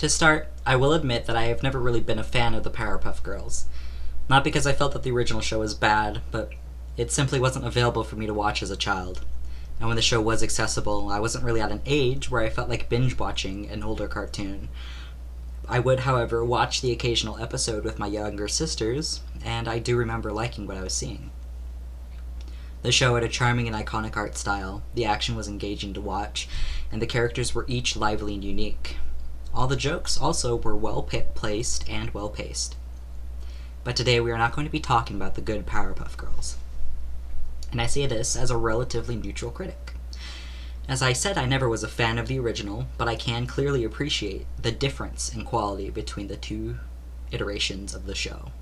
To start, I will admit that I have never really been a fan of the Powerpuff Girls. Not because I felt that the original show was bad, but it simply wasn't available for me to watch as a child. And when the show was accessible, I wasn't really at an age where I felt like binge watching an older cartoon. I would, however, watch the occasional episode with my younger sisters, and I do remember liking what I was seeing. The show had a charming and iconic art style, the action was engaging to watch, and the characters were each lively and unique. All the jokes also were well placed and well paced. But today we are not going to be talking about the good Powerpuff Girls. And I say this as a relatively neutral critic. As I said, I never was a fan of the original, but I can clearly appreciate the difference in quality between the two iterations of the show.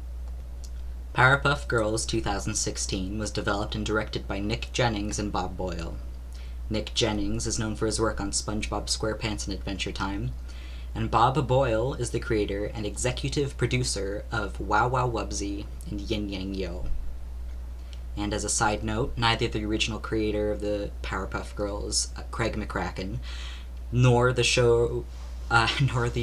Powerpuff Girls 2016 was developed and directed by Nick Jennings and Bob Boyle. Nick Jennings is known for his work on SpongeBob SquarePants and Adventure Time, and Bob Boyle is the creator and executive producer of Wow Wow Wubsy and Yin Yang Yo. And as a side note, neither the original creator of the Powerpuff Girls, Craig McCracken, nor the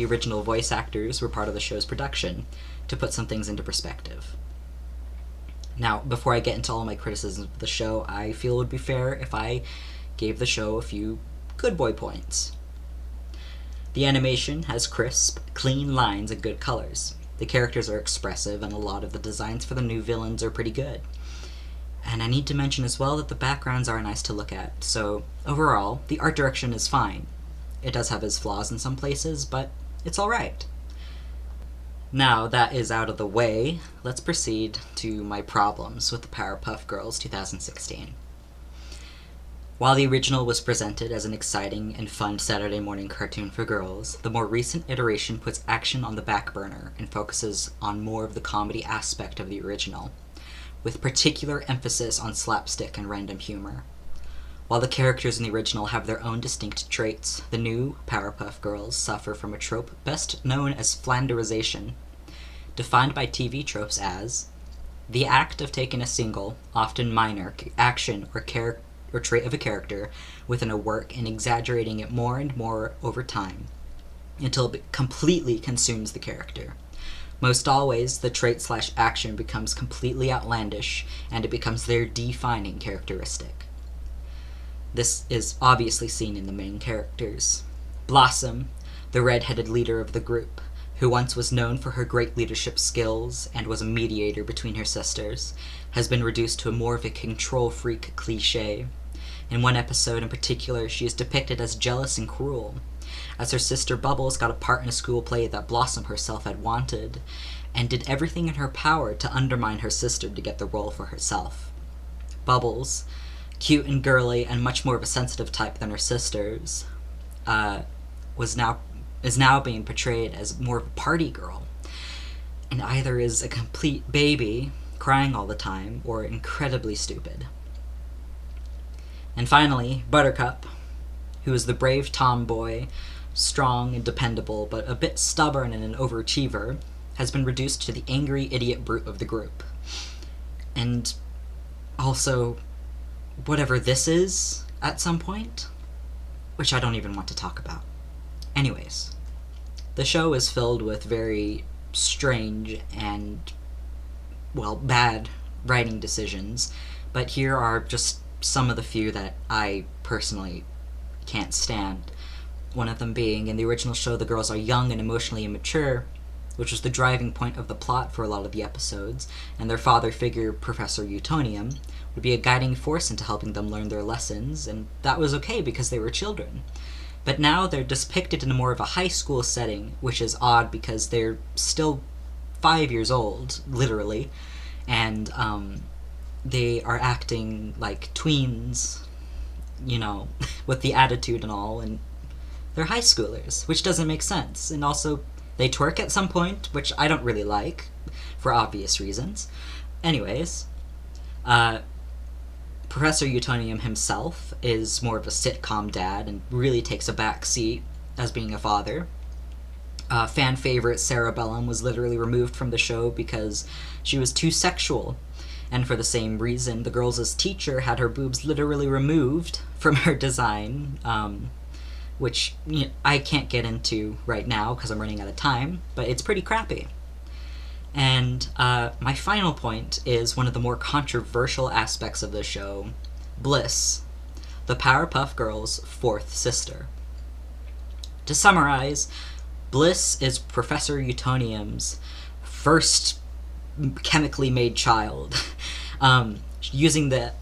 original voice actors were part of the show's production, to put some things into perspective. Now, before I get into all my criticisms of the show, I feel it would be fair if I gave the show a few good boy points. The animation has crisp, clean lines and good colors. The characters are expressive, and a lot of the designs for the new villains are pretty good. And I need to mention as well that the backgrounds are nice to look at, so overall, the art direction is fine. It does have its flaws in some places, but it's alright. Now that is out of the way, let's proceed to my problems with the Powerpuff Girls 2016. While the original was presented as an exciting and fun Saturday morning cartoon for girls, the more recent iteration puts action on the back burner and focuses on more of the comedy aspect of the original, with particular emphasis on slapstick and random humor. While the characters in the original have their own distinct traits, the new Powerpuff Girls suffer from a trope best known as flanderization, defined by TV tropes as the act of taking a single, often minor, action or trait of a character within a work and exaggerating it more and more over time until it completely consumes the character. Most always, the trait/action becomes completely outlandish, and it becomes their defining characteristic. This is obviously seen in the main characters. Blossom, the red-headed leader of the group, who once was known for her great leadership skills and was a mediator between her sisters, has been reduced to more of a control freak cliché. In one episode in particular, she is depicted as jealous and cruel, as her sister Bubbles got a part in a school play that Blossom herself had wanted, and did everything in her power to undermine her sister to get the role for herself. Bubbles, cute and girly and much more of a sensitive type than her sisters, is now being portrayed as more of a party girl, and either is a complete baby, crying all the time, or incredibly stupid. And finally, Buttercup, who is the brave tomboy, strong and dependable, but a bit stubborn and an overachiever, has been reduced to the angry idiot brute of the group. And also, whatever this is, at some point, which I don't even want to talk about. Anyways, the show is filled with very strange and, bad writing decisions, but here are just some of the few that I personally can't stand. One of them being, in the original show, the girls are young and emotionally immature, which was the driving point of the plot for a lot of the episodes, and their father figure, Professor Utonium, would be a guiding force into helping them learn their lessons, and that was okay because they were children. But now they're depicted in more of a high school setting, which is odd because they're still 5 years old, literally, and they are acting like tweens, with the attitude and all, and they're high schoolers, which doesn't make sense. And also, they twerk at some point, which I don't really like, for obvious reasons. Anyways, Professor Utonium himself is more of a sitcom dad and really takes a back seat as being a father. Fan favorite Sarah Bellum was literally removed from the show because she was too sexual, and for the same reason, the girls' teacher had her boobs literally removed from her design, which I can't get into right now because I'm running out of time, but it's pretty crappy. And my final point is one of the more controversial aspects of the show, Bliss, the Powerpuff Girls' fourth sister. To summarize, Bliss is Professor Utonium's first chemically made child, using the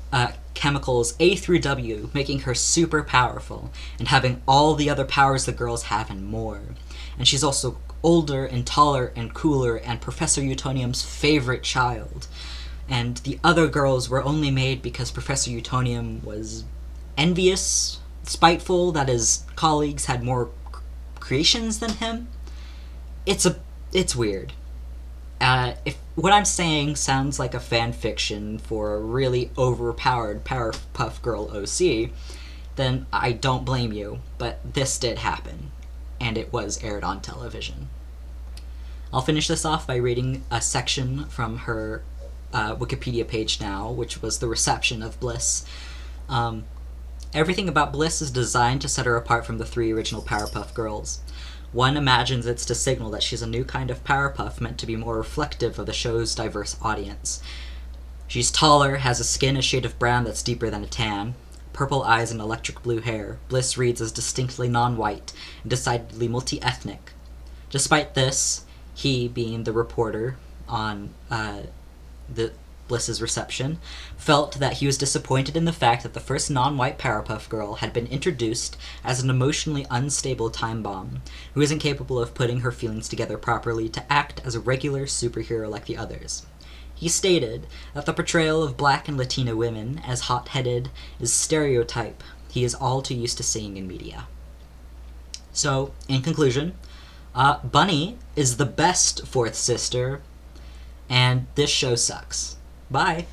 chemicals A through W, making her super powerful, and having all the other powers the girls have and more. And she's also older and taller and cooler and Professor Utonium's favorite child. And the other girls were only made because Professor Utonium was envious, spiteful that his colleagues had more creations than him. It's weird. If what I'm saying sounds like a fan fiction for a really overpowered Powerpuff Girl OC, then I don't blame you, but this did happen, and it was aired on television. I'll finish this off by reading a section from her Wikipedia page now, which was the reception of Bliss. Everything about Bliss is designed to set her apart from the three original Powerpuff Girls. One imagines it's to signal that she's a new kind of Powerpuff meant to be more reflective of the show's diverse audience. She's taller, has a skin a shade of brown that's deeper than a tan, purple eyes and electric blue hair. Bliss reads as distinctly non-white and decidedly multi-ethnic. Despite this, he, being the reporter on the Bliss's reception, felt that he was disappointed in the fact that the first non-white Powerpuff Girl had been introduced as an emotionally unstable time bomb, who isn't capable of putting her feelings together properly to act as a regular superhero like the others. He stated that the portrayal of black and Latina women as hot-headed is stereotype he is all too used to seeing in media. So, in conclusion, Bunny is the best fourth sister, and this show sucks. Bye!